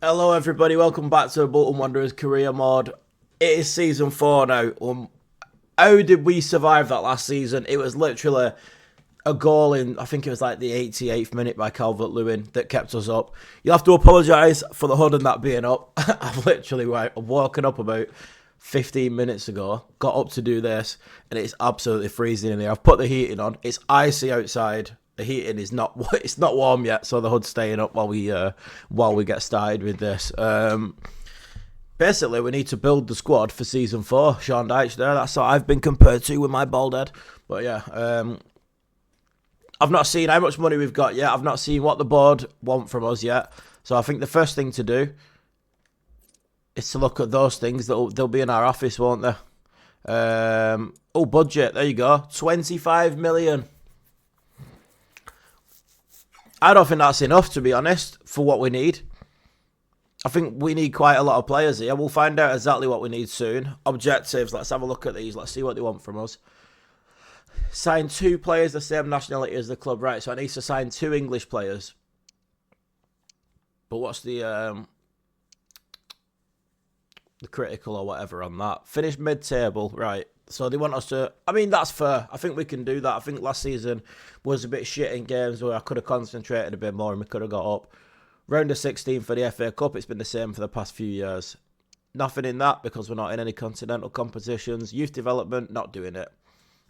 Hello, everybody. Welcome back to Bolton Wanderers career mode. It is season 4 now. How did we survive that last season? It was literally a goal in, I think it was like the 88th minute by Calvert-Lewin that kept us up. You'll have to apologise for the hood and that being up. I've literally woken up about 15 minutes ago, got up to do this, and it's absolutely freezing in here. I've put the heating on. It's icy outside. The heating is not it's not warm yet, so the hood's staying up while we get started with this. Basically, we need to build the squad for season 4. Sean Dyche there. That's what I've been compared to with my bald head. But yeah, I've not seen how much money we've got yet. I've not seen what the board want from us yet. So I think the first thing to do is to look at those things. They'll be in our office, won't they? Budget. There you go. 25 million. I don't think that's enough, to be honest, for what we need. I think we need quite a lot of players here. We'll find out exactly what we need soon. Objectives, let's have a look at these. Let's see what they want from us. Sign 2 players the same nationality as the club. Right, so I need to sign 2 English players. But what's the critical or whatever on that? Finish mid-table, right. So they want us to... I mean, that's fair. I think we can do that. I think last season was a bit shit in games where I could have concentrated a bit more and we could have got up. Round of 16 for the FA Cup, it's been the same for the past few years. Nothing in that because we're not in any continental competitions. Youth development, not doing it.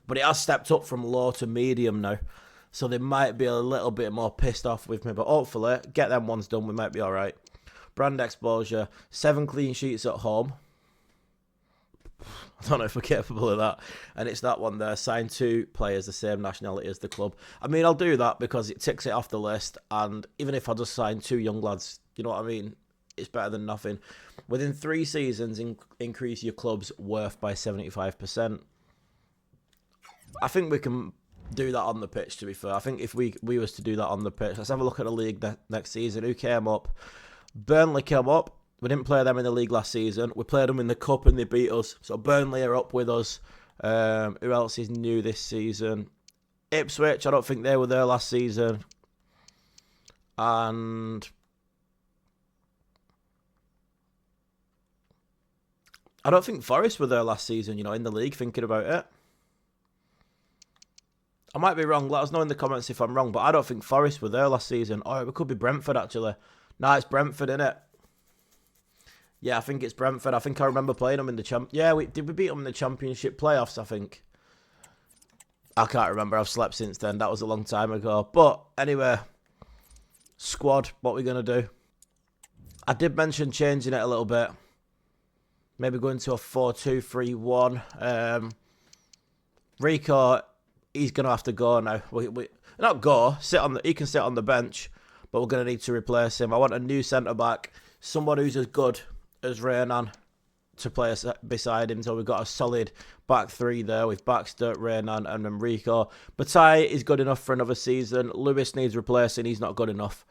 But it has stepped up from low to medium now. So they might be a little bit more pissed off with me. But hopefully, get them ones done, we might be alright. Brand exposure, 7 clean sheets at home. I don't know if we're capable of that. And it's that one there. Sign 2 players the same nationality as the club. I mean, I'll do that because it ticks it off the list. And even if I just sign 2 young lads, you know what I mean? It's better than nothing. Within 3 seasons, increase your club's worth by 75%. I think we can do that on the pitch, to be fair. I think if we was to do that on the pitch, let's have a look at the league next season. Who came up? Burnley came up. We didn't play them in the league last season. We played them in the cup and they beat us. So Burnley are up with us. Who else is new this season? Ipswich, I don't think they were there last season. And I don't think Forest were there last season, in the league, thinking about it. I might be wrong. Let us know in the comments if I'm wrong. But I don't think Forest were there last season. Oh, it could be Brentford, actually. Nah, it's Brentford, innit? Yeah, I think it's Brentford. I think I remember playing them in the Yeah, did we beat them in the Championship playoffs, I think? I can't remember. I've slept since then. That was a long time ago. But anyway, squad, what we're going to do. I did mention changing it a little bit. Maybe going to a 4-2-3-1. Rico, he's going to have to go now. Not go. He can sit on the bench, but we're going to need to replace him. I want a new centre-back. Someone who's as good as Renan to play beside him. So we've got a solid back 3 there with Baxter, Renan and Enrico. Bataille is good enough for another season. Lewis needs replacing. He's not good enough.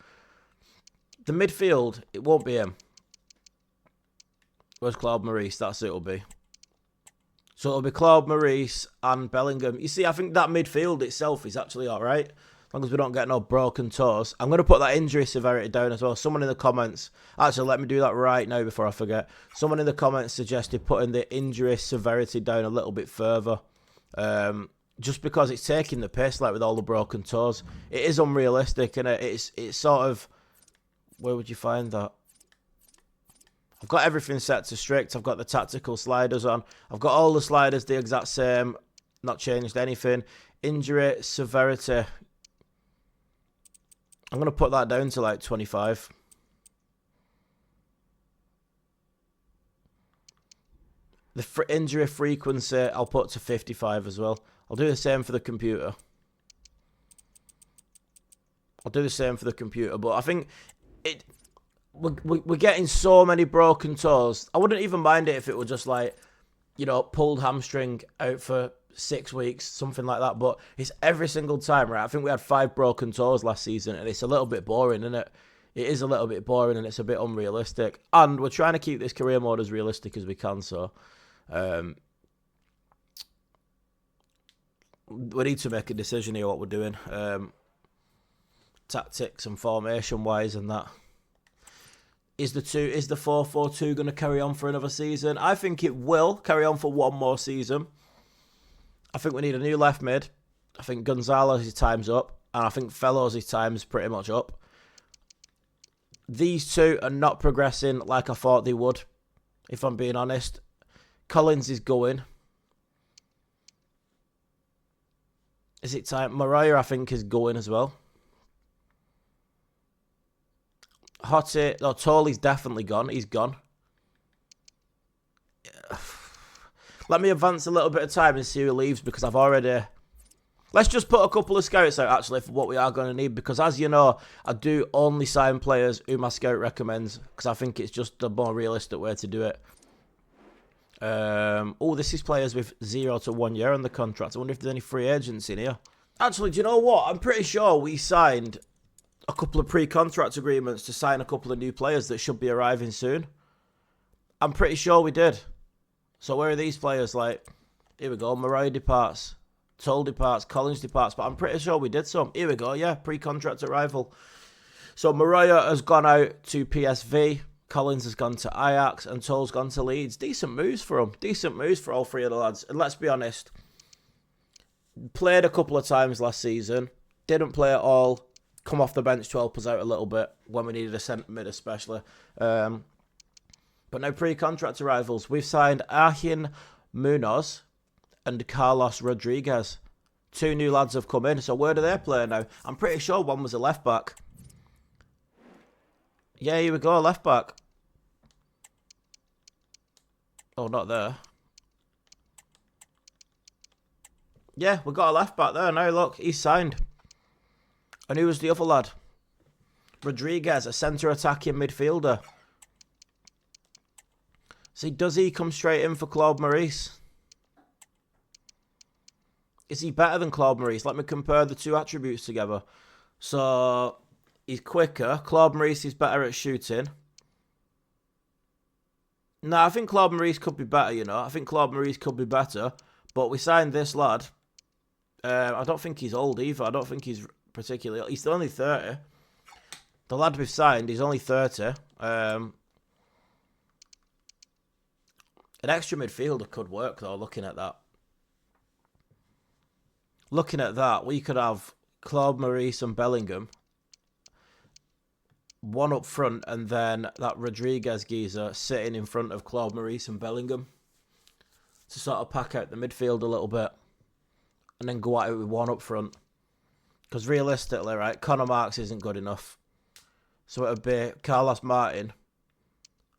The midfield, it won't be him. Where's Claude Maurice? That's who it'll be. So it'll be Claude Maurice and Bellingham. You see, I think that midfield itself is actually alright. As long as we don't get no broken toes. I'm going to put that injury severity down as well. Someone in the comments... Actually, let me do that right now before I forget. Someone in the comments suggested putting the injury severity down a little bit further. Just because it's taking the piss, like with all the broken toes. It is unrealistic, and it's sort of... Where would you find that? I've got everything set to strict. I've got the tactical sliders on. I've got all the sliders the exact same. Not changed anything. Injury severity... I'm going to put that down to like 25. The injury frequency, I'll put to 55 as well. I'll do the same for the computer. But I think we're getting so many broken toes. I wouldn't even mind it if it were just like, pulled hamstring out for 6 weeks, something like that. But it's every single time, right? I think we had 5 broken toes last season, and it's a little bit boring, isn't it? It is a little bit boring, and it's a bit unrealistic. And we're trying to keep this career mode as realistic as we can, so... we need to make a decision here what we're doing. Tactics and formation-wise and that. Is the 4-4-2 going to carry on for another season? I think it will carry on for one more season. I think we need a new left mid. I think Gonzalez's time's up. And I think Fellows' time's pretty much up. These two are not progressing like I thought they would, if I'm being honest. Collins is going. Is it time? Mariah, I think, is going as well. Hottie, no, Tolly's definitely gone. He's gone. Let me advance a little bit of time and see who leaves, because I've already... Let's just put a couple of scouts out, actually, for what we are going to need. Because, as you know, I do only sign players who my scout recommends, because I think it's just the more realistic way to do it. Oh, this is players with 0 to 1 year on the contract. I wonder if there's any free agents in here. Actually, do you know what? I'm pretty sure we signed a couple of pre-contract agreements to sign a couple of new players that should be arriving soon. I'm pretty sure we did. So where are these players? Like, here we go. Mariah departs. Toll departs. Collins departs. But I'm pretty sure we did some. Here we go. Yeah, pre-contract arrival. So Mariah has gone out to PSV. Collins has gone to Ajax. And Toll's gone to Leeds. Decent moves for them. Decent moves for all three of the lads. And let's be honest. Played a couple of times last season. Didn't play at all. Come off the bench to help us out a little bit when we needed a centre mid especially. But now pre-contract arrivals. We've signed Arhin Munoz and Carlos Rodriguez. Two new lads have come in. So where do they play now? I'm pretty sure one was a left back. Yeah, here we go, left back. Oh, not there. Yeah, we got a left back there now. Look, he's signed. And who was the other lad? Rodriguez, a centre attacking midfielder. See, does he come straight in for Claude Maurice? Is he better than Claude Maurice? Let me compare the two attributes together. So, he's quicker. Claude Maurice is better at shooting. No, I think Claude Maurice could be better, you know. I think Claude Maurice could be better. But we signed this lad. I don't think he's old either. I don't think he's particularly... He's only 30. The lad we've signed, he's only 30. An extra midfielder could work, though, looking at that. Looking at that, we could have Claude Maurice and Bellingham. One up front, and then that Rodriguez geezer sitting in front of Claude Maurice and Bellingham. To sort of pack out the midfield a little bit. And then go at it with one up front. Because realistically, right, Connor Marks isn't good enough. So it would be Carlos Martin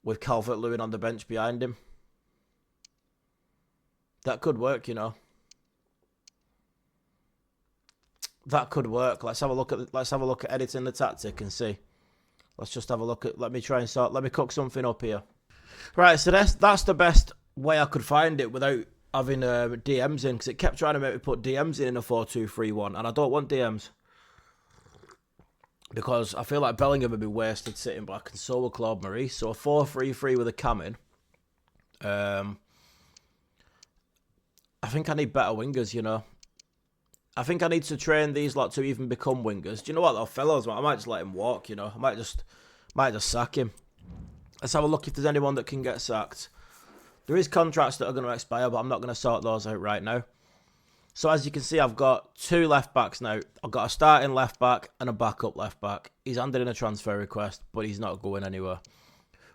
with Calvert-Lewin on the bench behind him. That could work, you know. That could work. Let's have a look at editing the tactic and see. Let's just have a look at. Let me cook something up here. Right, so that's the best way I could find it without having DMs in, because it kept trying to make me put DMs in a 4-2-3-1, and I don't want DMs because I feel like Bellingham would be wasted sitting back, and so will Claude Maurice. So a 4-3-3 with a cam in. I think I need better wingers, you know. I think I need to train these lot to even become wingers. Do you know what, though, fellows? I might just let him walk, you know. I might just sack him. Let's have a look if there's anyone that can get sacked. There is contracts that are going to expire, but I'm not going to sort those out right now. So as you can see, I've got two left backs now. I've got a starting left back and a backup left back. He's handed in a transfer request, but he's not going anywhere.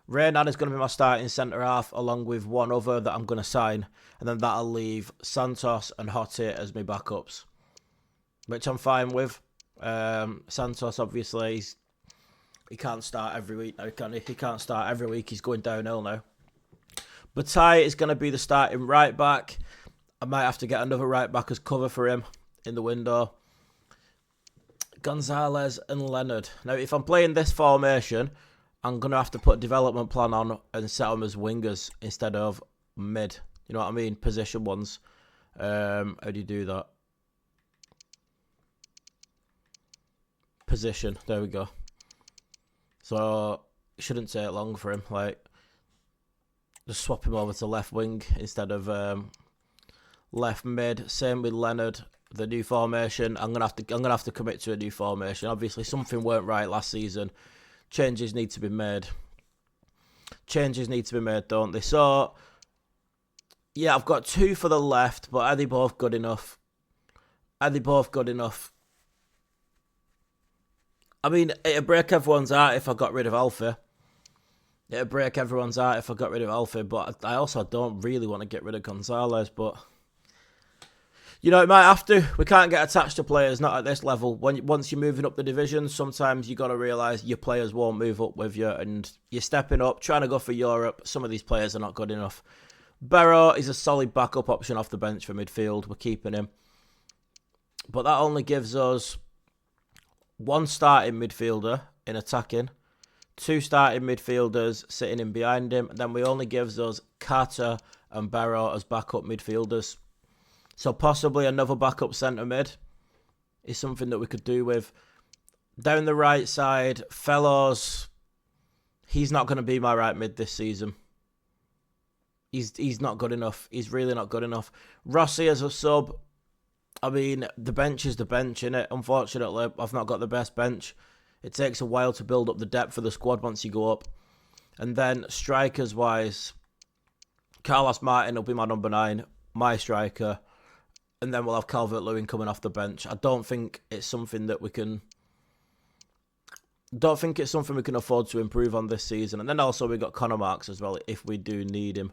Reynan is going to be my starting centre half, along with one other that I'm going to sign, and then that'll leave Santos and Hottie as my backups, which I'm fine with. Santos, obviously, he can't start every week now, can he? He can't start every week. He's going downhill now. Batai is going to be the starting right back. I might have to get another right back as cover for him in the window. Gonzalez and Leonard. Now, if I'm playing this formation, I'm going to have to put a development plan on and set them as wingers instead of mid. You know what I mean? Position ones. How do you do that? Position. There we go. So, it shouldn't take long for him. Like, just swap him over to left wing instead of left mid. Same with Leonard. The new formation. I'm gonna have to commit to a new formation. Obviously, something weren't right last season. Changes need to be made. changes need to be made, don't they? So, yeah, I've got 2 for the left, but are they both good enough? Are they both good enough? I mean, it'd break everyone's heart if I got rid of Alfie. It'd break everyone's heart if I got rid of Alfie, but I also don't really want to get rid of Gonzalez, but... You know, it might have to. We can't get attached to players, not at this level. Once you're moving up the division, sometimes you got to realise your players won't move up with you, and you're stepping up, trying to go for Europe. Some of these players are not good enough. Barrow is a solid backup option off the bench for midfield. We're keeping him. But that only gives us 1 starting midfielder in attacking, 2 starting midfielders sitting in behind him, and then we only gives us Carter and Barrow as backup midfielders. So possibly another backup centre mid is something that we could do with. Down the right side, Fellows, he's not going to be my right mid this season. He's not good enough. He's really not good enough. Rossi as a sub, I mean, the bench is the bench, innit? Unfortunately, I've not got the best bench. It takes a while to build up the depth of the squad once you go up. And then strikers-wise, Carlos Martin will be my number 9, my striker. And then we'll have Calvert-Lewin coming off the bench. I don't think it's something that we can... Don't think it's something we can afford to improve on this season. And then also we got Conor Marks as well, if we do need him.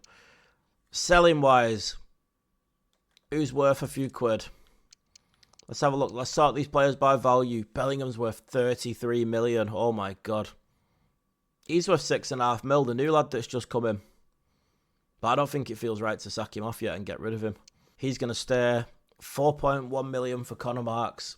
Selling-wise, who's worth a few quid? Let's have a look. Let's sort these players by value. Bellingham's worth 33 million. Oh my God. He's worth 6.5 mil, the new lad that's just come in. But I don't think it feels right to sack him off yet and get rid of him. He's going to stay. 4.1 million for Conor Marks.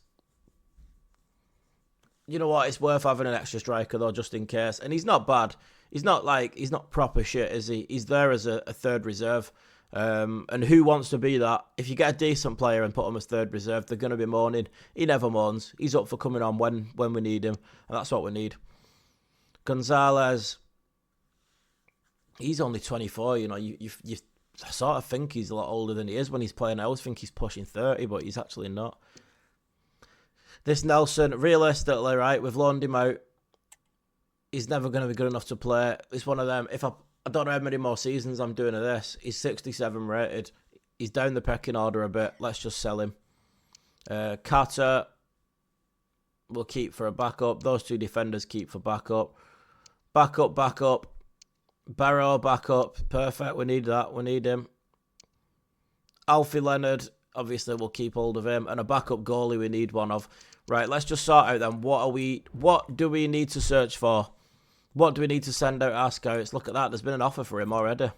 You know what? It's worth having an extra striker though, just in case. And he's not bad. He's not proper shit, is he? He's there as a third reserve. And who wants to be that? If you get a decent player and put him as third reserve, they're going to be moaning. He never moans. He's up for coming on when we need him. And that's what we need. Gonzalez, he's only 24. You know, you I sort of think he's a lot older than he is when he's playing. I always think he's pushing 30, but he's actually not. This Nelson, realistically, right, we've loaned him out. He's never going to be good enough to play. It's one of them. If I don't know how many more seasons I'm doing of this. He's 67 rated. He's down the pecking order a bit. Let's just sell him. Carter, we'll keep for a backup. Those 2 defenders keep for backup. Backup. Barrow, backup. Perfect. We need that. We need him. Alfie Leonard, obviously we'll keep hold of him. And a backup goalie we need one of. Right, let's just sort out then. What do we need to search for? What do we need to send out our scouts? Look at that. There's been an offer for him already.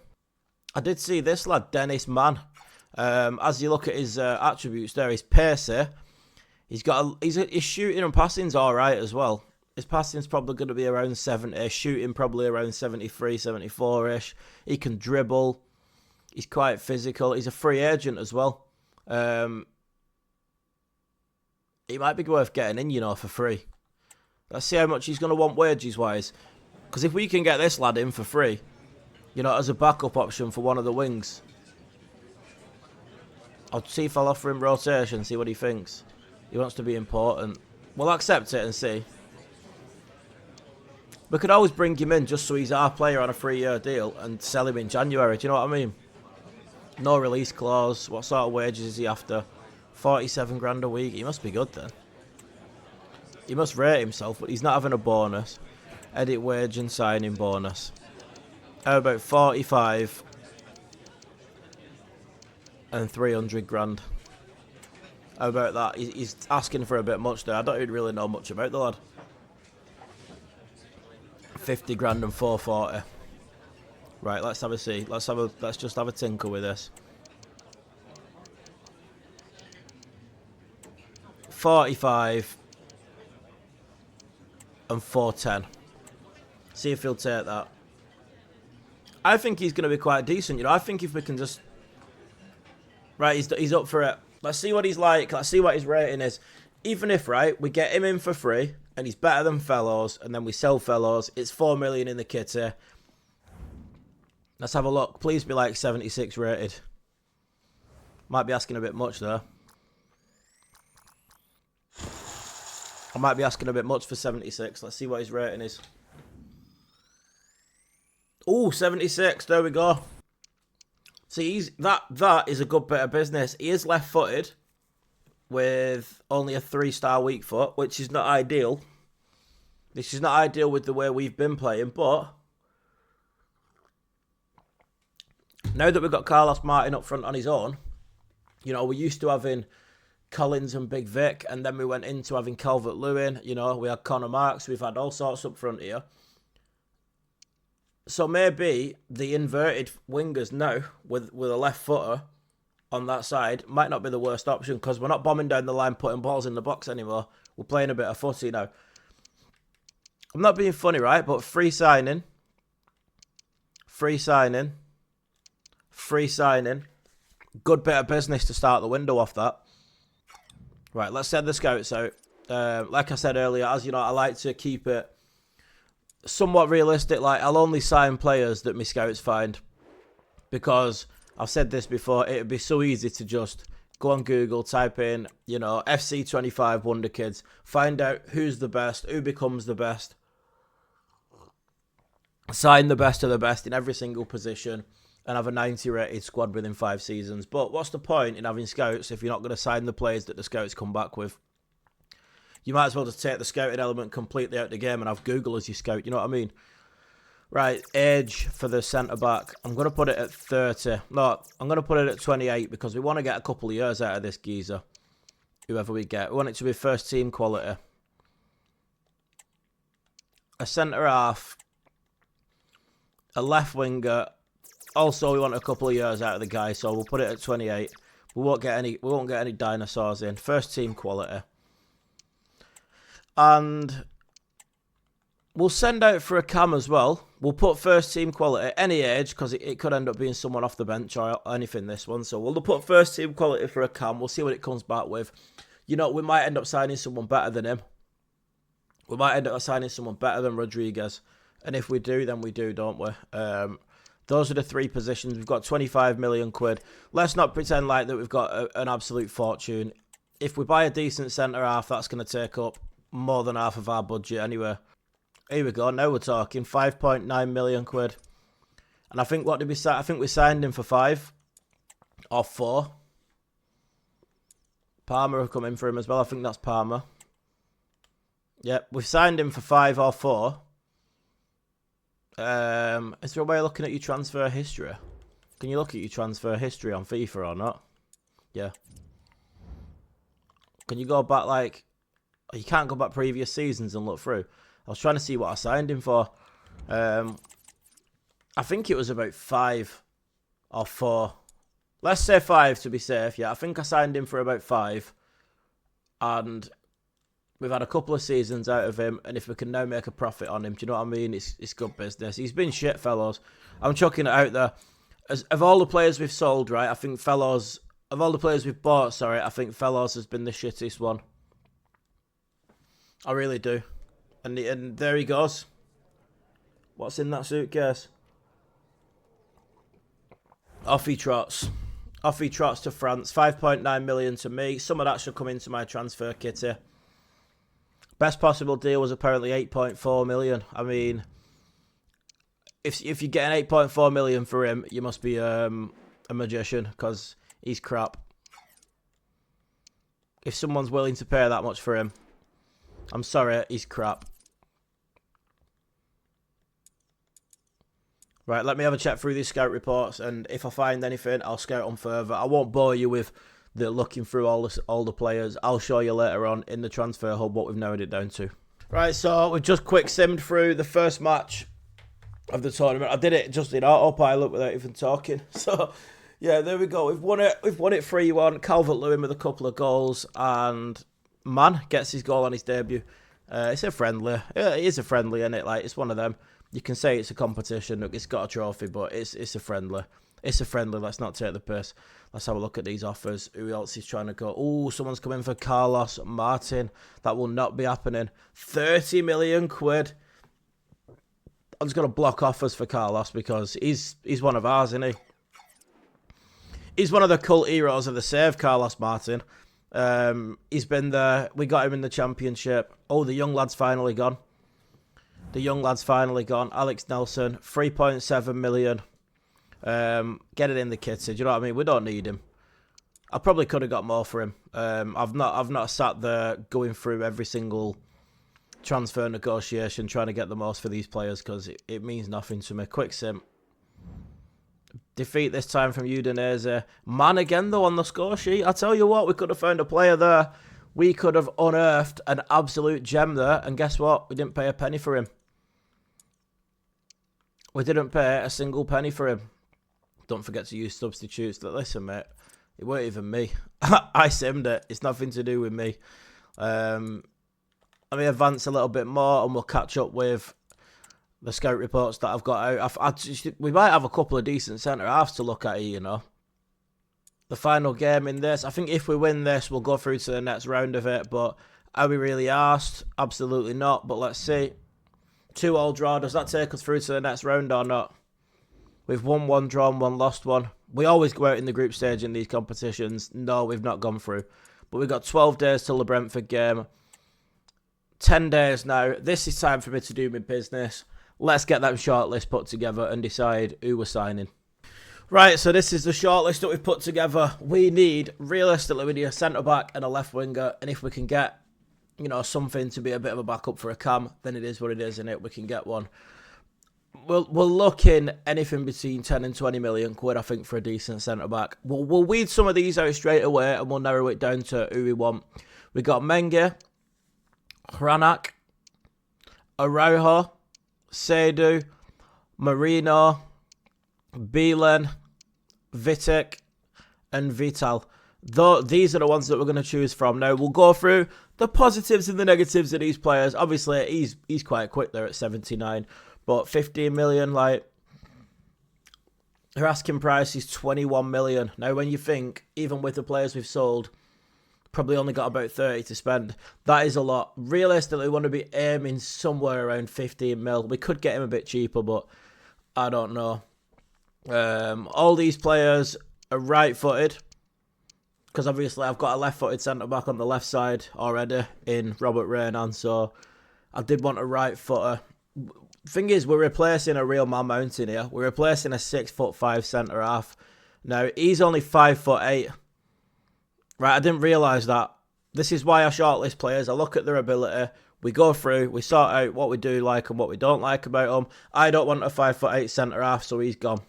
I did see this lad, Dennis Mann. As you look at his attributes there, he's pacey. His shooting and passing's all right as well. His passing's probably going to be around 70. Shooting probably around 73, 74-ish. He can dribble. He's quite physical. He's a free agent as well. He might be worth getting in, you know, for free. Let's see how much he's going to want wages-wise. Because if we can get this lad in for free, you know, as a backup option for one of the wings, I'll see if I'll offer him rotation, see what he thinks. He wants to be important. We'll accept it and see. We could always bring him in just so he's our player on a 3-year deal and sell him in January. Do you know what I mean? No release clause. What sort of wages is he after? 47 grand a week. He must be good then. He must rate himself, but he's not having a bonus. Edit wage and signing bonus. How about 45 and 300 grand? How about that? He's asking for a bit much there. I don't even really know much about the lad. 50 grand and 440. Right, let's have a see. Let's just have a tinkle with this. 45 and 410. See if he'll take that. I think he's going to be quite decent. You know, I think if we can just... Right, he's up for it. Let's see what he's like. Let's see what his rating is. Even if, right, we get him in for free and he's better than Fellows and then we sell Fellows, it's 4 million in the kitty. Let's have a look. Please be like 76 rated. Might be asking a bit much there. I might be asking a bit much for 76. Let's see what his rating is. Oh, 76. There we go. See, that is a good bit of business. He is left-footed with only a 3-star weak foot, which is not ideal. This is not ideal with the way we've been playing, but now that we've got Carlos Martin up front on his own, you know, we're used to having Collins and Big Vic, and then we went into having Calvert-Lewin. You know, we had Connor Marks. We've had all sorts up front here. So maybe the inverted wingers now with a left footer on that side might not be the worst option, because we're not bombing down the line putting balls in the box anymore. We're playing a bit of footy now. I'm not being funny, right? But free signing. Good bit of business to start the window off that. Right, let's send the scouts out. Like I said earlier, as you know, I like to keep it somewhat realistic. Like, I'll only sign players that my scouts find, because I've said this before, it would be so easy to just go on Google, type in, you know, FC25 Wonder Kids, find out who's the best, who becomes the best, sign the best of the best in every single position, and have a 90 rated squad within 5 seasons. But what's the point in having scouts if you're not going to sign the players that the scouts come back with? You might as well just take the scouting element completely out of the game and have Google as your scout, you know what I mean? Right, age for the centre-back. I'm going to put it at 30. No, I'm going to put it at 28, because we want to get a couple of years out of this geezer, whoever we get. We want it to be first-team quality. A centre-half. A left winger. Also, we want a couple of years out of the guy, so we'll put it at 28. We won't get any dinosaurs in. First-team quality. And we'll send out for a cam as well. We'll put first team quality, any age, because it could end up being someone off the bench or anything, this one. So we'll put first team quality for a cam. We'll see what it comes back with. You know, we might end up signing someone better than him. We might end up signing someone better than Rodriguez. And if we do, then we do, don't we? Those are the 3 positions. We've got 25 million quid. Let's not pretend like that we've got an absolute fortune. If we buy a decent centre-half, that's going to take up more than half of our budget anyway. Here we go. Now we're talking 5.9 million quid. And I think, what did we say? I think we signed him for 5 or 4. Palmer have come in for him as well. I think that's Palmer. Yep, we've signed him for 5 or 4. Is there a way of looking at your transfer history? Can you look at your transfer history on FIFA or not? Yeah. Can you go back, like, you can't go back previous seasons and look through. I was trying to see what I signed him for. I think it was about 5 or 4. Let's say 5 to be safe. Yeah, I think I signed him for about 5. And we've had a couple of seasons out of him. And if we can now make a profit on him, do you know what I mean? It's good business. He's been shit, fellows. I'm chucking it out there. Of all the players we've sold, right, I think Fellows... Of all the players we've bought, sorry, I think Fellows has been the shittest one. I really do. And there he goes. What's in that suitcase? Off he trots. Off he trots to France. 5.9 million to me. Some of that should come into my transfer kitty. Best possible deal was apparently 8.4 million. I mean, if you get an 8.4 million for him, you must be a magician, because he's crap. If someone's willing to pay that much for him, I'm sorry, he's crap. Right, let me have a check through these scout reports, and if I find anything, I'll scout them further. I won't bore you with looking through all the players. I'll show you later on in the transfer hub what we've narrowed it down to. Right, so we've just quick simmed through the first match of the tournament. I did it just in autopilot without even talking. So, yeah, there we go. We've won it 3-1. Calvert-Lewin with a couple of goals, and Man gets his goal on his debut. It's a friendly. It is a friendly, isn't it? Like, it's one of them. You can say it's a competition. Look, it's got a trophy, but it's a friendly. It's a friendly. Let's not take the piss. Let's have a look at these offers. Who else is trying to go? Oh, someone's coming for Carlos Martin. That will not be happening. 30 million quid. I'm just going to block offers for Carlos, because he's one of ours, isn't he? He's one of the cult heroes of the save, Carlos Martin. He's been there. We got him in the championship. Oh, the young lad's finally gone. The young lad's finally gone. Alex Nelson, 3.7 million. Get it in the kitty. Do you know what I mean? We don't need him. I probably could have got more for him. I've not sat there going through every single transfer negotiation trying to get the most for these players because it means nothing to me. Quick sim. Defeat this time from Udinese. Man again though on the score sheet. I tell you what, we could have found a player there. We could have unearthed an absolute gem there. And guess what? We didn't pay a penny for him. We didn't pay a single penny for him. Don't forget to use substitutes. Listen, mate. It weren't even me. I simmed it. It's nothing to do with me. Let me advance a little bit more and we'll catch up with the scout reports that I've got out. We might have a couple of decent centre-halves to look at here, you know. The final game in this. I think if we win this, we'll go through to the next round of it. But are we really arsed? Absolutely not. But let's see. 2-2 draw. Does that take us through to the next round or not? We've won one, drawn one, lost one. We always go out in the group stage in these competitions. No, we've not gone through. But we've got 12 days till the Brentford game. 10 days now. This is time for me to do my business. Let's get that shortlist put together and decide who we're signing. Right, so this is the shortlist that we've put together. Realistically, we need a centre-back and a left winger. And if we can get, you know, something to be a bit of a backup for a Cam, then it is what it is, innit? We can get one. We're looking anything between 10 and 20 million quid, I think, for a decent centre-back. We'll weed some of these out straight away and we'll narrow it down to who we want. We got Menge, Hranak, Araujo, Seydu, Marino, Beelen, Vitek, and Vital. These are the ones that we're going to choose from. Now, we'll go through the positives and the negatives of these players. Obviously, he's quite quick there at 79. But 15 million, like, her asking price is 21 million. Now, when you think, even with the players we've sold, probably only got about 30 to spend. That is a lot. Realistically, we want to be aiming somewhere around 15 mil. We could get him a bit cheaper, but I don't know. All these players are right-footed. Because obviously I've got a left-footed centre-back on the left side already in Robert Renan. So I did want a right-footer. Thing is, we're replacing a real man mountain here. We're replacing a 6'5" centre-half. Now, he's only 5'8". Right, I didn't realise that. This is why I shortlist players. I look at their ability. We go through. We sort out what we do like and what we don't like about them. I don't want a 5'8" centre-half, so he's gone.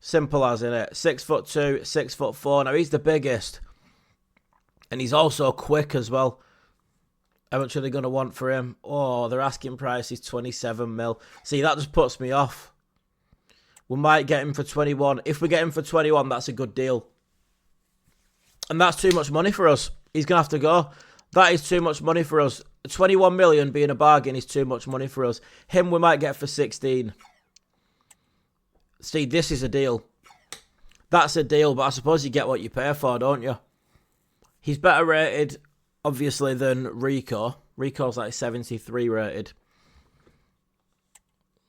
Simple as, innit? 6'2", 6'4". Now, he's the biggest. And he's also quick as well. How much are they going to want for him? Oh, their asking price is 27 mil. See, that just puts me off. We might get him for 21. If we get him for 21, that's a good deal. And that's too much money for us. He's going to have to go. That is too much money for us. 21 million being a bargain is too much money for us. Him we might get for 16. See, this is a deal. That's a deal, but I suppose you get what you pay for, don't you? He's better rated, obviously, than Rico. Rico's like 73 rated.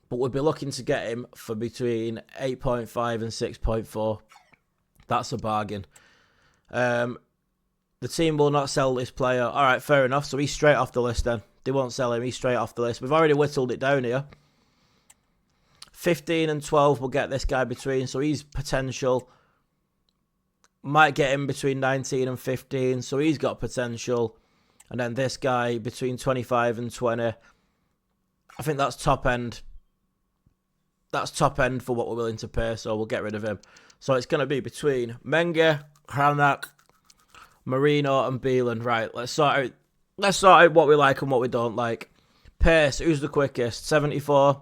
But we'll be looking to get him for between 8.5 and 6.4. That's a bargain. The team will not sell this player. All right, fair enough. So he's straight off the list then. They won't sell him. He's straight off the list. We've already whittled it down here. 15 and 12 will get this guy between. So he's potential. Might get him between 19 and 15. So he's got potential. And then this guy between 25 and 20. I think that's top end. That's top end for what we're willing to pay. So we'll get rid of him. So it's going to be between Menge, Hranak, Marino and Beelen. Right, let's sort out what we like and what we don't like. Pace, who's the quickest? 74.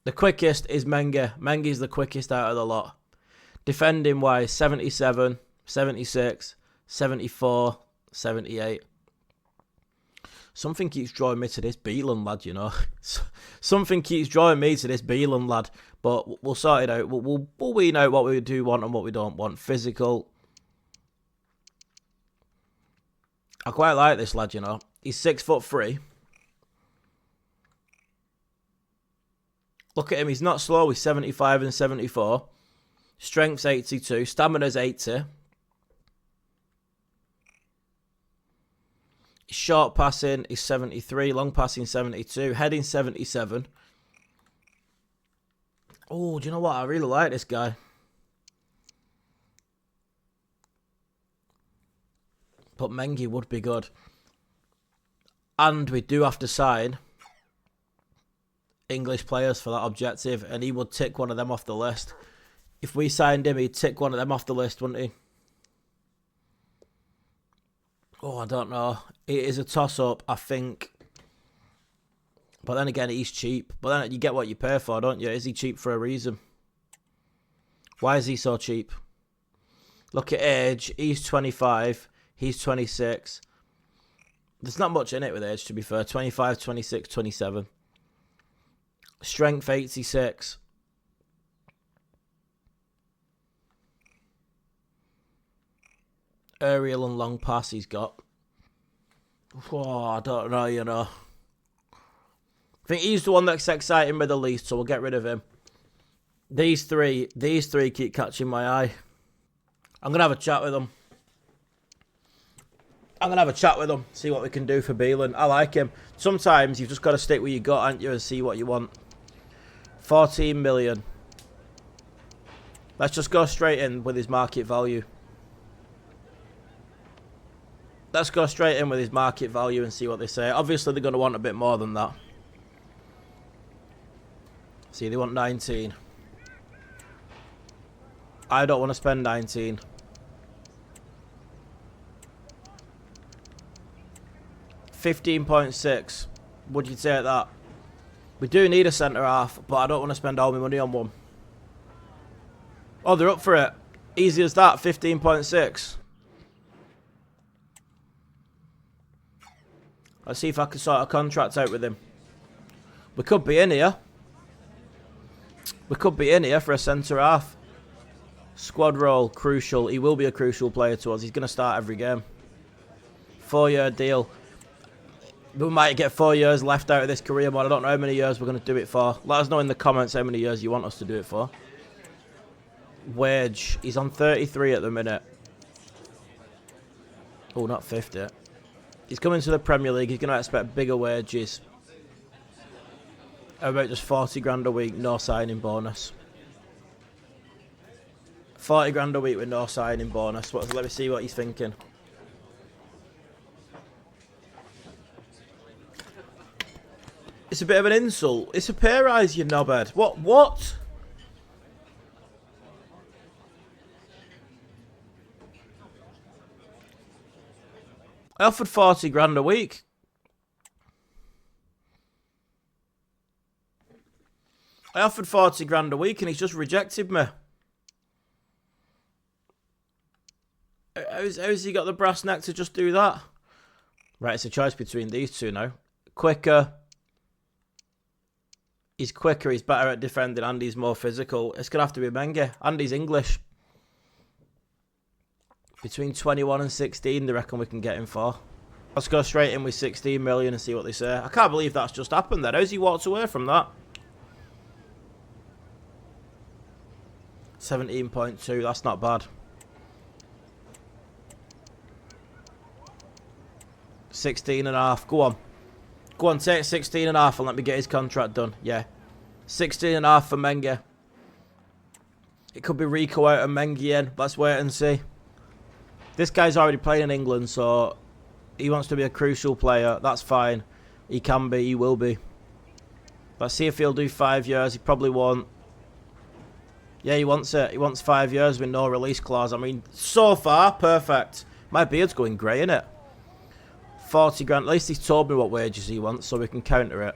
The quickest is Menge. Menge's the quickest out of the lot. Defending wise, 77, 76, 74, 78. Something keeps drawing me to this Beelen lad, you know. Something keeps drawing me to this Beelen lad. But we'll sort it out. We'll weed out what we do want and what we don't want. Physical. I quite like this lad, you know. He's 6'3". Look at him. He's not slow. He's 75 and 74. Strength's 82. Stamina's 80. Short passing is 73. Long passing 72. Heading 77. Oh, do you know what? I really like this guy. But Mengi would be good. And we do have to sign English players for that objective. And he would tick one of them off the list. If we signed him, he'd tick one of them off the list, wouldn't he? Oh, I don't know. It is a toss-up, I think. But then again, he's cheap. But then you get what you pay for, don't you? Is he cheap for a reason? Why is he so cheap? Look at age. He's 25. He's 26. There's not much in it with age, to be fair. 25, 26, 27. Strength 86. Aerial and long pass he's got. Oh, I don't know, you know. I think he's the one that's exciting me the least, so we'll get rid of him. These three keep catching my eye. I'm going to have a chat with them. See what we can do for Beelan. I like him. Sometimes you've just got to stick with your gut, haven't you, and see what you want. 14 million. Let's just go straight in with his market value. Let's go straight in with his market value and see what they say. Obviously, they're going to want a bit more than that. See, they want 19. I don't want to spend 19. $15.6. Would you take that? We do need a centre half, but I don't want to spend all my money on one. Oh, they're up for it. Easy as that. 15.6. Let's see if I can sort a contract out with him. We could be in here. We could be in here for a centre half. Squad role, crucial. He will be a crucial player to us. He's going to start every game. 4-year deal. We might get 4 years left out of this career, but I don't know how many years we're going to do it for. Let us know in the comments how many years you want us to do it for. Wage. He's on 33 at the minute. Oh, not 50. He's coming to the Premier League. He's going to expect bigger wages. How about just 40 grand a week, no signing bonus? 40 grand a week with no signing bonus. Let me see what he's thinking. It's a bit of an insult. It's a pay rise, you knobhead. What? I offered 40 grand a week. I offered 40 grand a week and he's just rejected me. How's he got the brass neck to just do that? Right, it's a choice between these two now. Quicker. He's quicker, he's better at defending, and he's more physical. It's going to have to be Mengi. And he's English. Between 21 and 16, they reckon we can get him for. Let's go straight in with 16 million and see what they say. I can't believe that's just happened then. How's he walked away from that? 17.2, that's not bad. 16.5, go on. Go on, take 16.5 and let me get his contract done. Yeah. 16.5 for Mengi. It could be Rico out and Mengi in. Let's wait and see. This guy's already playing in England, so he wants to be a crucial player. That's fine. He can be, he will be. Let's see if he'll do 5 years. He probably won't. Yeah, he wants it. He wants 5 years with no release clause. I mean, so far, perfect. My beard's going grey, innit? 40 grand. At least he's told me what wages he wants, so we can counter it.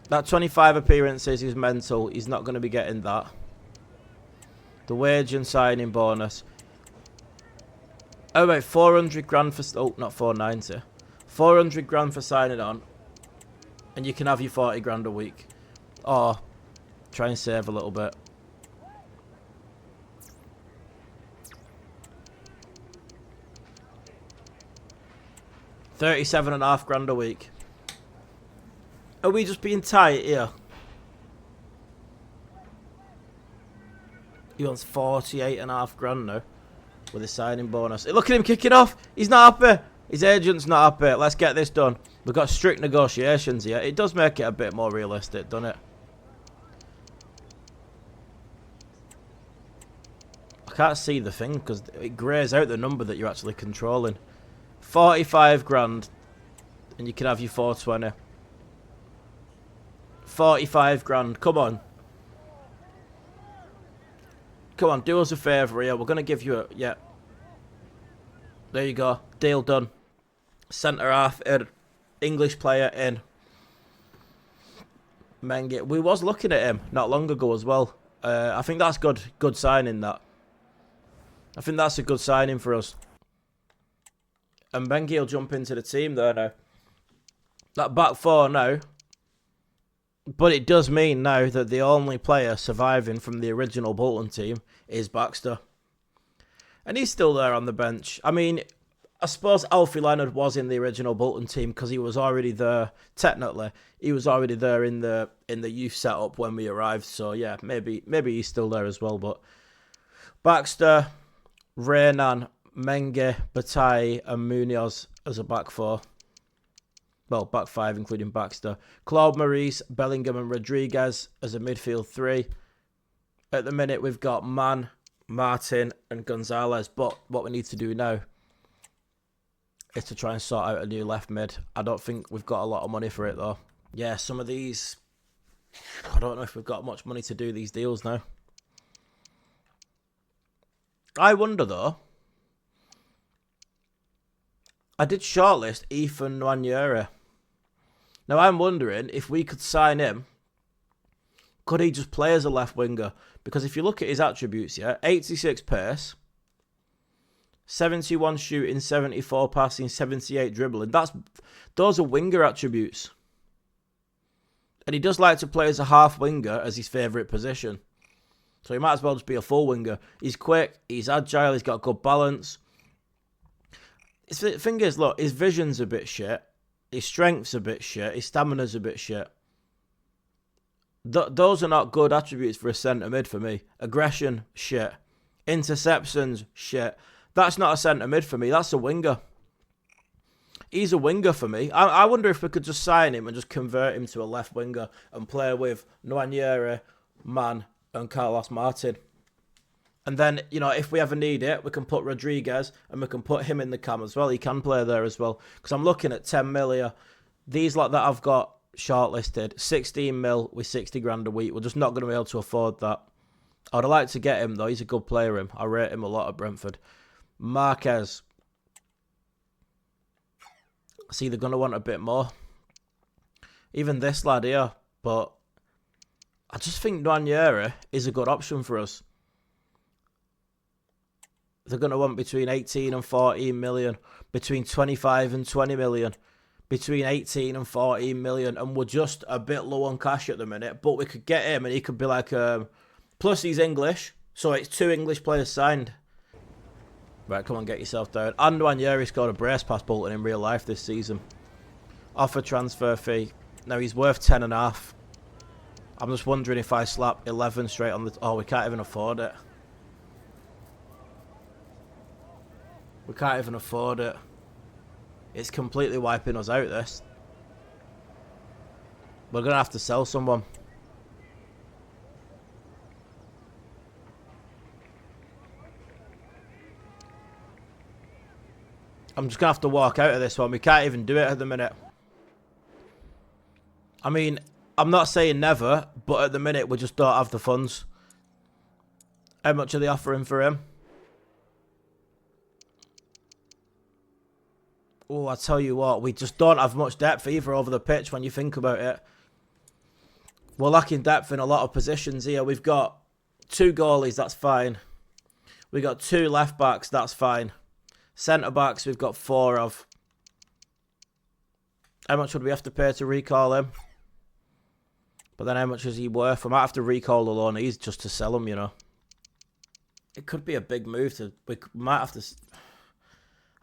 That 25 appearances is mental. He's not going to be getting that. The wage and signing bonus. Oh, wait, 400 grand for... Oh, not 490. 400 grand for signing on. And you can have your 40 grand a week. Or try and save a little bit. $37.5 grand a week. Are we just being tight here? He wants 48.5 grand now with a signing bonus. Look at him kicking off. He's not happy. His agent's not happy. Let's get this done. We've got strict negotiations here. It does make it a bit more realistic, doesn't it? I can't see the thing because it greys out the number that you're actually controlling. 45 grand and you can have your 420. 45 grand. Come on. Come on, do us a favour here. We're going to give you a... Yeah. There you go. Deal done. Centre half in. English player in. Mengi. We was looking at him not long ago as well. I think that's good. Good signing, that. I think that's a good signing for us. And Mengi will jump into the team there now. That back four now. But it does mean now that the only player surviving from the original Bolton team is Baxter. And he's still there on the bench. I mean, I suppose Alfie Leonard was in the original Bolton team because he was already there. Technically, he was already there in the youth setup when we arrived. So yeah, maybe he's still there as well. But Baxter, Renan, Mengi, Bataille, and Munoz as a back four. Well, back five, including Baxter. Claude Maurice, Bellingham, and Rodriguez as a midfield three. At the minute, we've got Mann, Martin, and Gonzalez. But what we need to do now is to try and sort out a new left mid. I don't think we've got a lot of money for it, though. Yeah, some of these... I don't know if we've got much money to do these deals now. I wonder, though... I did shortlist Ethan Nwaneri. Now, I'm wondering if we could sign him, could he just play as a left winger? Because if you look at his attributes, yeah, 86 pace, 71 shooting, 74 passing, 78 dribbling. Those are winger attributes. And he does like to play as a half winger as his favourite position. So he might as well just be a full winger. He's quick, he's agile, he's got good balance. The thing is, look, his vision's a bit shit. His strength's a bit shit. His stamina's a bit shit. Those are not good attributes for a centre mid for me. Aggression, shit. Interceptions, shit. That's not a centre mid for me. That's a winger. He's a winger for me. I wonder if we could just sign him and just convert him to a left winger and play with Nwaneri, Mann, and Carlos Martin. And then, you know, if we ever need it, we can put Rodriguez and we can put him in the cam as well. He can play there as well. Because I'm looking at 10 mil here. These lot that I've got shortlisted, 16 mil with 60 grand a week. We're just not going to be able to afford that. I'd like to get him, though. He's a good player, him. I rate him a lot at Brentford. Marquez. See, they're going to want a bit more. Even this lad here. But I just think Nwaneri is a good option for us. They're going to want between 18 and 14 million, between 25 and 20 million, between 18 and 14 million, and we're just a bit low on cash at the minute, but we could get him and he could be like, plus he's English, so it's 2 English players signed. Right, come on, get yourself down. And Nwaneri scored a brace past Bolton in real life this season. Offer transfer fee. Now he's worth 10.5. I'm just wondering if I slap 11 straight on the... Oh, we can't even afford it. We can't even afford it. It's completely wiping us out, this. We're going to have to sell someone. I'm just going to have to walk out of this one. We can't even do it at the minute. I mean, I'm not saying never, but at the minute we just don't have the funds. How much are they offering for him? Oh, I tell you what, we just don't have much depth either over the pitch when you think about it. We're lacking depth in a lot of positions here. We've got 2 goalies, that's fine. We've got 2 left backs, that's fine. Centre backs, we've got 4 of. How much would we have to pay to recall him? But then how much is he worth? We might have to recall the loan. He's just to sell him, you know. It could be a big move to... We might have to...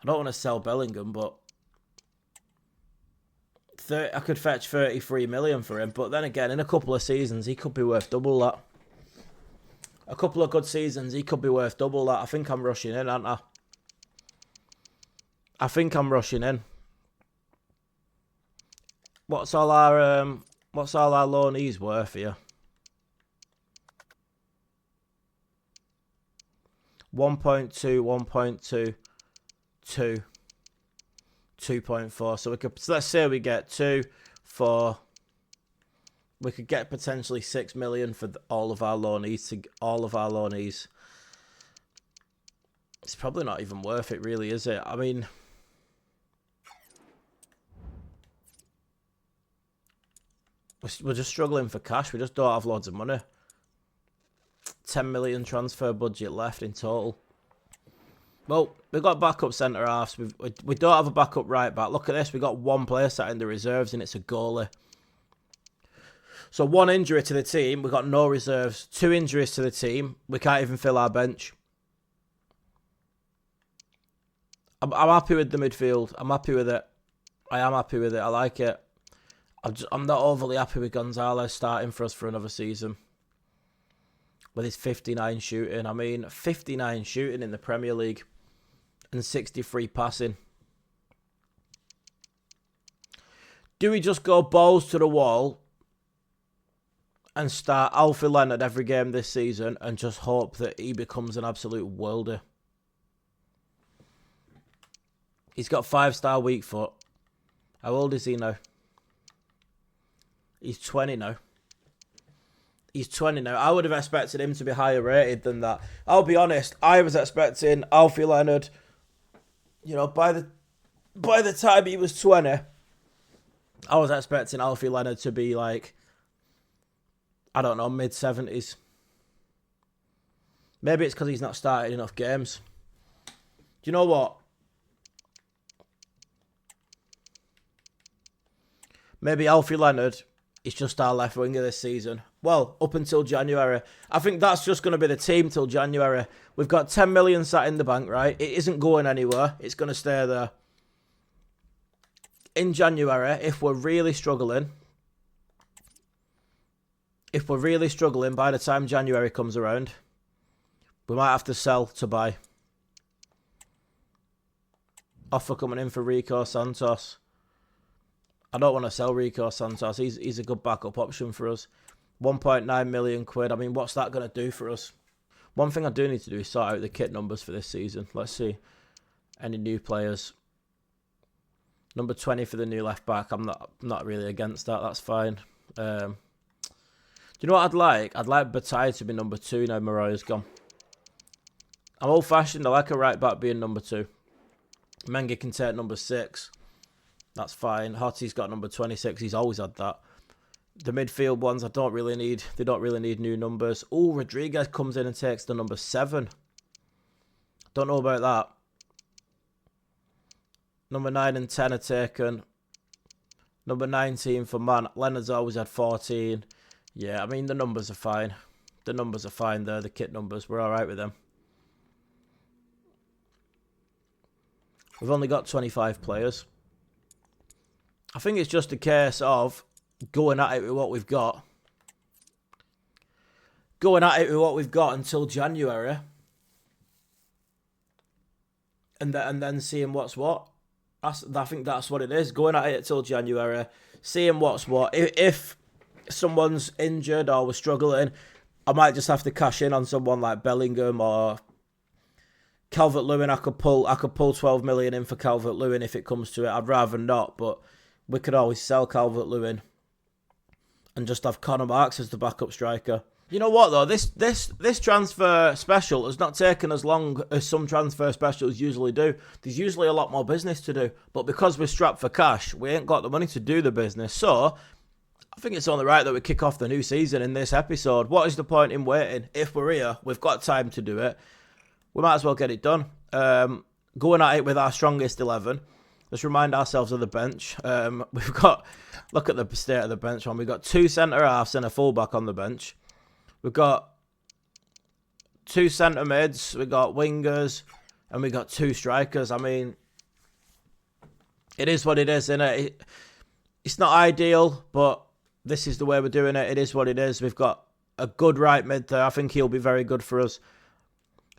I don't want to sell Bellingham, but... I could fetch 33 million for him. But then again, in a couple of seasons, he could be worth double that. A couple of good seasons, he could be worth double that. I think I'm rushing in, aren't I? I think I'm rushing in. What's all our loanees worth here? 1.2, 1.2, 2, 2.4. So let's say we get 2, 4. We could get potentially 6 million for all of our loanees. It's probably not even worth it, really, is it? I mean, we're just struggling for cash. We just don't have loads of money. 10 million transfer budget left in total. Well, we've got backup centre halves. We don't have a backup right back. Look at this. We got one player sat in the reserves, and it's a goalie. So 1 injury to the team. We've got no reserves. 2 injuries to the team. We can't even fill our bench. I'm happy with the midfield. I'm happy with it. I am happy with it. I like it. I'm not overly happy with Gonzalez starting for us for another season. With his 59 shooting. I mean, 59 shooting in the Premier League. And 63 passing. Do we just go balls to the wall and start Alfie Leonard every game this season and just hope that he becomes an absolute welder? He's got 5-star weak foot. How old is he now? He's 20 now. He's 20 now. I would have expected him to be higher rated than that. I'll be honest. I was expecting Alfie Leonard, you know, by the time he was 20, I was expecting Alfie Leonard to be like, I don't know, mid-70s. Maybe it's because he's not started enough games. Do you know what? Maybe Alfie Leonard is just our left winger this season. Well, up until January. I think that's just going to be the team till January. We've got 10 million sat in the bank, right? It isn't going anywhere. It's going to stay there. In January, if we're really struggling by the time January comes around, we might have to sell to buy. Offer coming in for Rico Santos. I don't want to sell Rico Santos. He's a good backup option for us. 1.9 million quid. I mean, what's that going to do for us? One thing I do need to do is sort out the kit numbers for this season. Let's see. Any new players? Number 20 for the new left back. I'm not really against that. That's fine. Do you know what I'd like? I'd like Bataille to be number 2 now Mariah's gone. I'm old-fashioned. I like a right back being number 2. Mengi can take number 6. That's fine. Hottie's got number 26. He's always had that. The midfield ones, they don't really need new numbers. Oh, Rodriguez comes in and takes the number 7. Don't know about that. Number 9 and 10 are taken. Number 19 for Man. Leonard's always had 14. Yeah, I mean, the numbers are fine. The numbers are fine there, the kit numbers. We're all right with them. We've only got 25 players. I think it's just a case of going at it with what we've got. Going at it with what we've got until January. And then seeing what's what. I think that's what it is. Going at it till January. Seeing what's what. If someone's injured or we're struggling, I might just have to cash in on someone like Bellingham or Calvert-Lewin. I could pull 12 million in for Calvert-Lewin if it comes to it. I'd rather not, but we could always sell Calvert-Lewin and just have Conor Marks as the backup striker. You know what though? This transfer special has not taken as long as some transfer specials usually do. There's usually a lot more business to do, but because we're strapped for cash, we ain't got the money to do the business. So I think it's only right that we kick off the new season in this episode. What is the point in waiting? If we're here, we've got time to do it. We might as well get it done. Going at it with our strongest 11. Let's remind ourselves of the bench. We've got, look at the state of the bench one. We've got 2 centre-halves and a full-back on the bench. We've got 2 centre mids, we've got wingers, and we've got 2 strikers. I mean, it is what it is, isn't it? It's not ideal, but this is the way we're doing it. It is what it is. We've got a good right mid there. I think he'll be very good for us.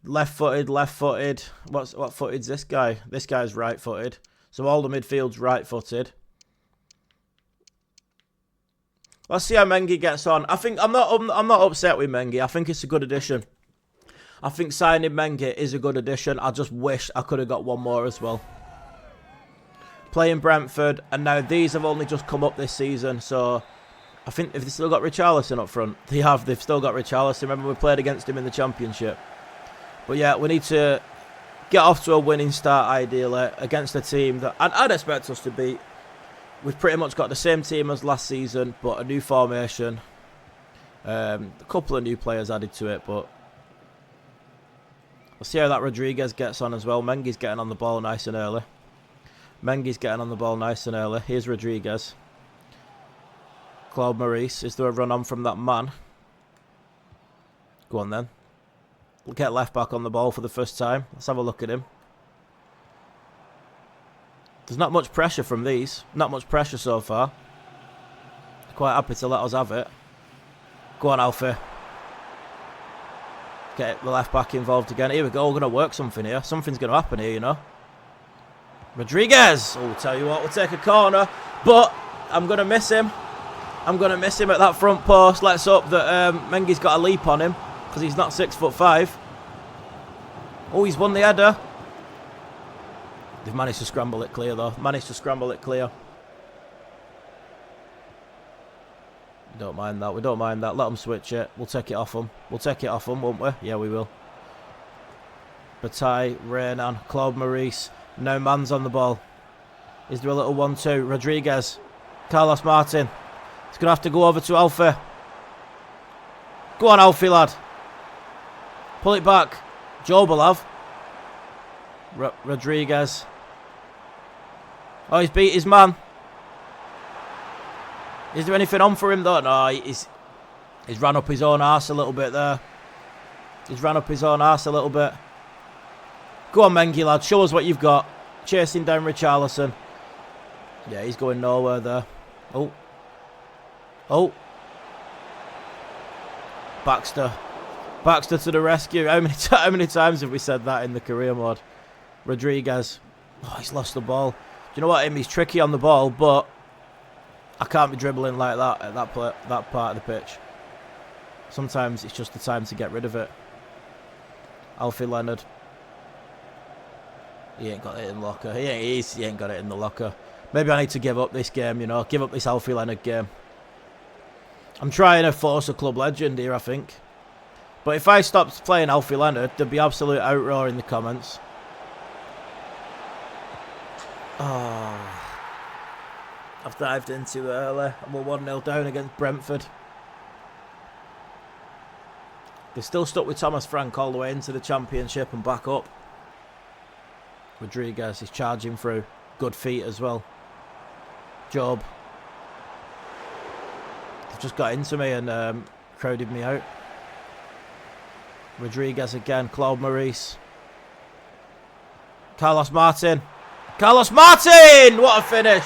Left-footed, left-footed. What footed's this guy? This guy's right-footed. So all the midfield's right-footed. Let's see how Mengi gets on. I think I'm not upset with Mengi. I think it's a good addition. I think signing Mengi is a good addition. I just wish I could have got one more as well. Playing Brentford, and now these have only just come up this season, so I think if they've still got Richarlison up front, they've still got Richarlison. Remember, we played against him in the Championship. But yeah, we need to get off to a winning start, ideally, against a team that I'd expect us to beat. We've pretty much got the same team as last season, but a new formation. A couple of new players added to it, but we'll see how that Rodriguez gets on as well. Mengi's getting on the ball nice and early. Here's Rodriguez. Claude Maurice. Is there a run on from that man? Go on then. We'll get left back on the ball for the first time. Let's have a look at him. There's not much pressure from these. Not much pressure so far. Quite happy to let us have it. Go on, Alfie. Get the left back involved again. Here we go. We're going to work something here. Something's going to happen here, you know. Rodriguez. Oh, tell you what, we'll take a corner. But I'm going to miss him. I'm going to miss him at that front post. Let's hope that Mengi's got a leap on him, because he's not 6'5". Oh, he's won the header. They've managed to scramble it clear, though. We don't mind that. Let them switch it. We'll take it off them. Won't we? Yeah, we will. Bataille, Renan, Claude Maurice. No man's on the ball. Is there a little 1-2? Rodriguez. Carlos Martin. He's going to have to go over to Alfie. Go on, Alfie, lad. Pull it back. Job will have. Rodriguez. Oh, he's beat his man. Is there anything on for him, though? No, he's ran up his own arse a little bit there. Go on, Mengi, lad. Show us what you've got. Chasing down Richarlison. Yeah, he's going nowhere there. Oh. Baxter to the rescue. How many times have we said that in the career mode? Rodriguez. Oh, he's lost the ball. Do you know what, he's tricky on the ball, but I can't be dribbling like that at that part of the pitch. Sometimes it's just the time to get rid of it. Alfie Leonard. He ain't got it in the locker. He ain't got it in the locker. Maybe I need to give up this game, you know. Give up this Alfie Leonard game. I'm trying to force a club legend here, I think. But if I stopped playing Alfie Leonard, there'd be absolute outroar in the comments. Oh. I've dived in too early. And we're 1-0 down against Brentford. They're still stuck with Thomas Frank all the way into the Championship and back up. Rodriguez is charging through. Good feet as well. Job. They've just got into me and crowded me out. Rodriguez again. Claude Maurice. Carlos Martin. What a finish!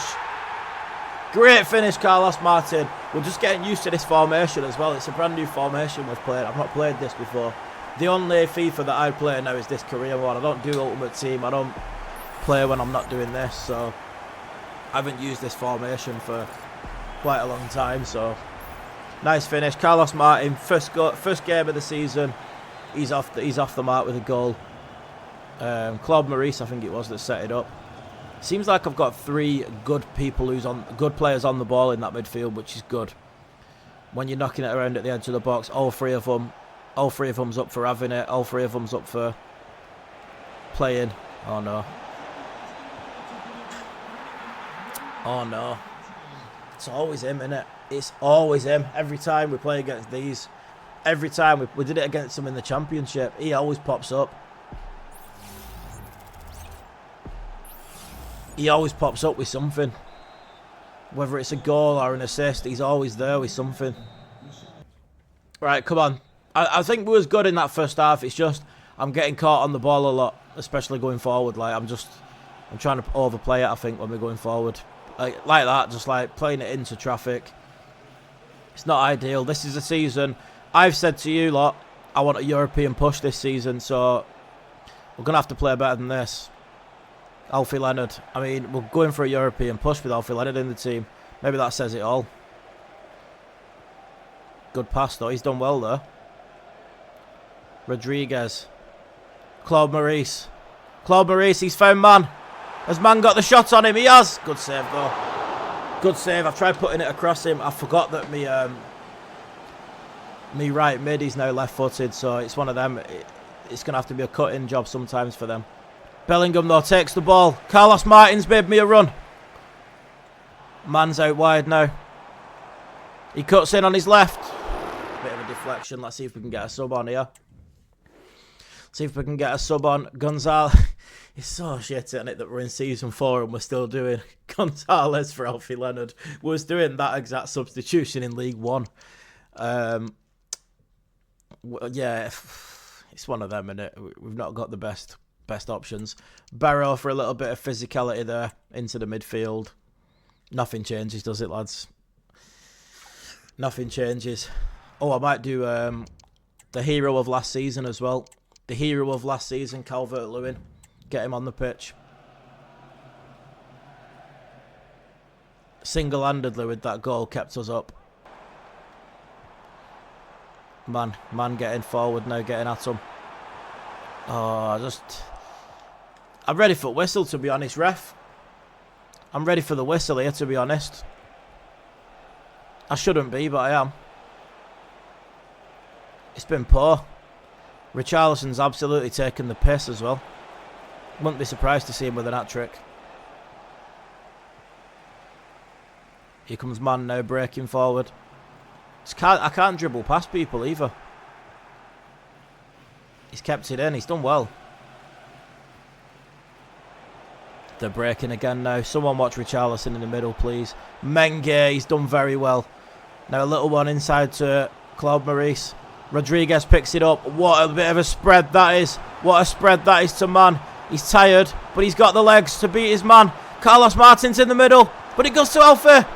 Great finish, Carlos Martin. We're just getting used to this formation as well. It's a brand new formation we've played. I've not played this before. The only FIFA that I play now is this career one. I don't do Ultimate Team. I don't play when I'm not doing this. So I haven't used this formation for quite a long time. So nice finish. Carlos Martin, first game of the season. He's off the mark with a goal. Claude Maurice, I think it was, that set it up. Seems like I've got three good players on the ball in that midfield, which is good. When you're knocking it around at the edge of the box, all three of them's up for having it. All three of them's up for playing. Oh no. It's always him, innit? It's always him. Every time we play against these, every time we did it against him in the Championship, he always pops up. He always pops up with something. Whether it's a goal or an assist, he's always there with something. Right, come on. I think we was good in that first half. It's just I'm getting caught on the ball a lot, especially going forward. Like I'm trying to overplay it, I think, when we're going forward. Like that, just like playing it into traffic. It's not ideal. This is a season. I've said to you lot, I want a European push this season, so we're going to have to play better than this. Alfie Leonard. I mean, we're going for a European push with Alfie Leonard in the team. Maybe that says it all. Good pass, though. He's done well, though. Rodriguez. Claude Maurice. Claude Maurice, he's found Man. Has Man got the shot on him? He has. Good save, though. Good save. I've tried putting it across him. I forgot that me right mid, he's now left-footed, so it's one of them. It's going to have to be a cut-in job sometimes for them. Bellingham, though, takes the ball. Carlos Martins made me a run. Man's out wide now. He cuts in on his left. Bit of a deflection. Let's see if we can get a sub on here. See if we can get a sub on. Gonzalez. It's so shit, isn't it, that we're in season 4 and we're still doing Gonzalez for Alfie Leonard. We was doing that exact substitution in League 1. Yeah, it's one of them, innit? We've not got the best options. Barrow for a little bit of physicality there into the midfield. Nothing changes, does it, lads? Nothing changes. Oh, I might do the hero of last season as well. The hero of last season, Calvert-Lewin. Get him on the pitch. Single-handedly with that goal kept us up. Man getting forward now, getting at him. Oh, I'm ready for whistle, to be honest, ref. I'm ready for the whistle here, to be honest. I shouldn't be, but I am. It's been poor. Richarlison's absolutely taken the piss as well. Wouldn't be surprised to see him with an hat-trick. Here comes Man now, breaking forward. I can't dribble past people either. He's kept it in. He's done well. They're breaking again now. Someone watch Richarlison in the middle, please. Menge, he's done very well. Now a little one inside to Claude Maurice. Rodriguez picks it up. What a bit of a spread that is. What a spread that is to Man. He's tired, but he's got the legs to beat his man. Carlos Martins in the middle, but it goes to Alfie.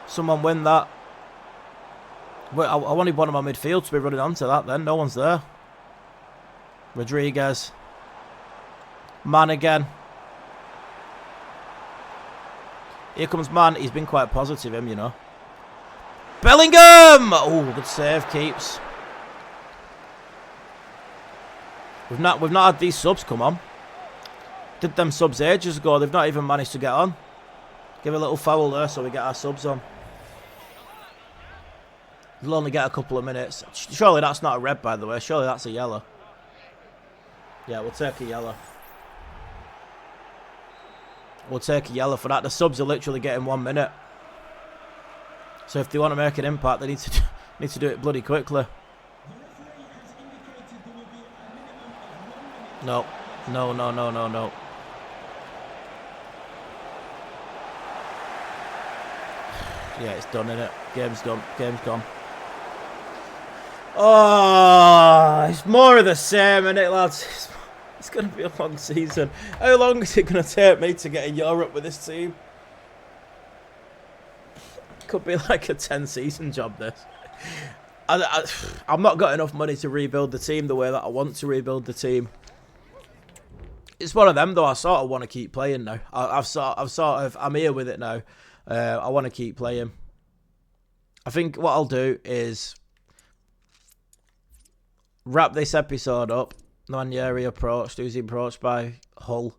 Someone win that. Wait, I wanted one of my midfield to be running onto that then. No one's there. Rodriguez. Man again. Here comes Man. He's been quite positive, him, you know. Bellingham! Oh, good save, keeps. We've not had these subs come on. Did them subs ages ago. They've not even managed to get on. Give a little foul there so we get our subs on. We'll only get a couple of minutes. Surely that's not a red, by the way. Surely that's a yellow. Yeah, we'll take a yellow. We'll take a yellow for that. The subs are literally getting 1 minute. So if they want to make an impact, they need to do it bloody quickly. No. No. Yeah, it's done, innit? Game's done. Game's gone. Oh, it's more of the same, innit, lads? It's going to be a long season. How long is it going to take me to get in Europe with this team? Could be like a 10-season job, this. I've not got enough money to rebuild the team the way that I want to rebuild the team. It's one of them, though. I sort of want to keep playing now. I'm here with it now. I want to keep playing. I think what I'll do is wrap this episode up. Nwaneri approached. Who's he approached by? Hull.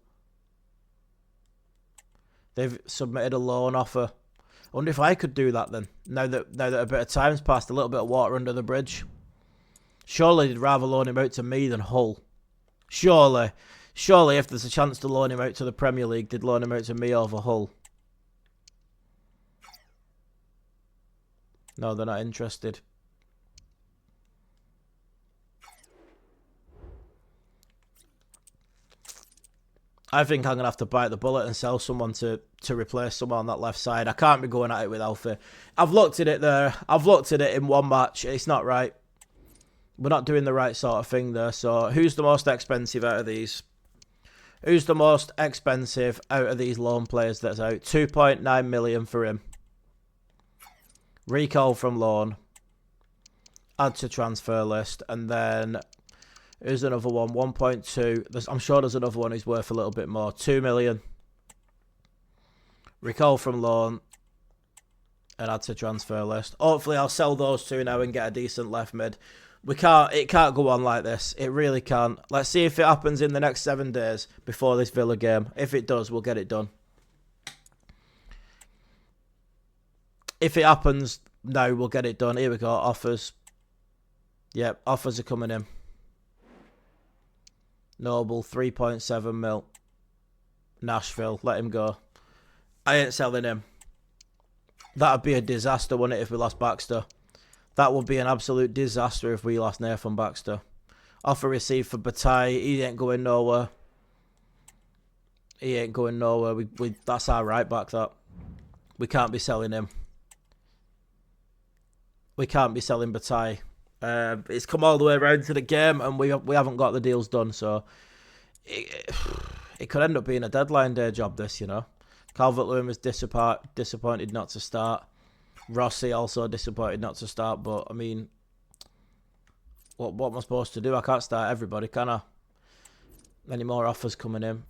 They've submitted a loan offer. I wonder if I could do that then. Now that a bit of time's passed, a little bit of water under the bridge. Surely they'd rather loan him out to me than Hull. Surely if there's a chance to loan him out to the Premier League, they'd loan him out to me over Hull. No, they're not interested. I think I'm going to have to bite the bullet and sell someone to replace someone on that left side. I can't be going at it with Alfie. I've looked at it there. I've looked at it in one match. It's not right. We're not doing the right sort of thing there. So who's the most expensive out of these? Who's the most expensive out of these loan players that's out? 2.9 million for him. Recall from loan. Add to transfer list. And then here's another one, 1.2. I'm sure there's another one who's worth a little bit more. 2 million. Recall from loan. And add to transfer list. Hopefully I'll sell those two now and get a decent left mid. It can't go on like this. It really can't. Let's see if it happens in the next 7 days before this Villa game. If it does, we'll get it done. If it happens now, we'll get it done. Here we go. Offers. Yep, offers are coming in. Noble, 3.7 mil. Nashville, let him go. I ain't selling him. That'd be a disaster, wouldn't it, if we lost Baxter? That would be an absolute disaster if we lost Nathan Baxter. Offer received for Bataille. He ain't going nowhere. He ain't going nowhere. That's our right back, that. We can't be selling him. We can't be selling Bataille. It's come all the way around to the game and we haven't got the deals done, so it could end up being a deadline day job, this, you know. Calvert-Lewin was disappointed not to start. Rossi also disappointed not to start, but I mean, what am I supposed to do? I can't start everybody, can I? Any more offers coming in?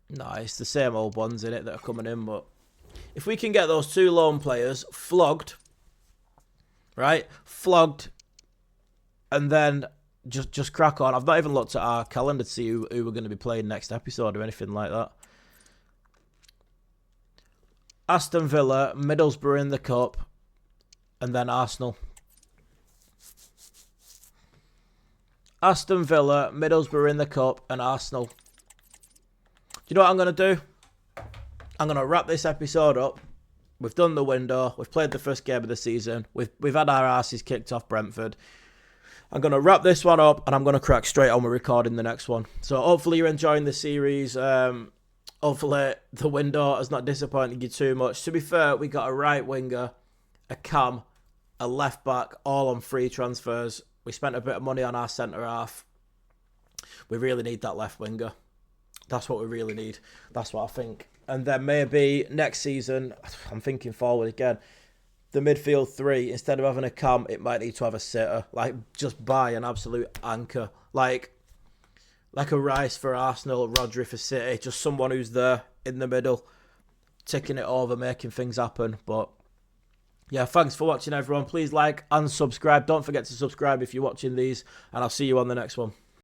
No, it's the same old ones in it that are coming in, but if we can get those 2 loan players flogged, right? Flogged, and then just crack on. I've not even looked at our calendar to see who we're going to be playing next episode or anything like that. Aston Villa, Middlesbrough in the Cup, and then Arsenal. Aston Villa, Middlesbrough in the Cup, and Arsenal. Do you know what I'm going to do? I'm going to wrap this episode up. We've done the window. We've played the first game of the season. We've had our asses kicked off Brentford. I'm going to wrap this one up, and I'm going to crack straight on with recording the next one. So hopefully you're enjoying the series. Hopefully the window has not disappointed you too much. To be fair, we got a right winger, a cam, a left back, all on free transfers. We spent a bit of money on our centre half. We really need that left winger. That's what we really need. That's what I think. And then maybe next season, I'm thinking forward again, the midfield 3, instead of having a cam, it might need to have a sitter. Like, just buy an absolute anchor. Like a Rice for Arsenal, Rodri for City. Just someone who's there in the middle, ticking it over, making things happen. But yeah, thanks for watching, everyone. Please like and subscribe. Don't forget to subscribe if you're watching these, and I'll see you on the next one.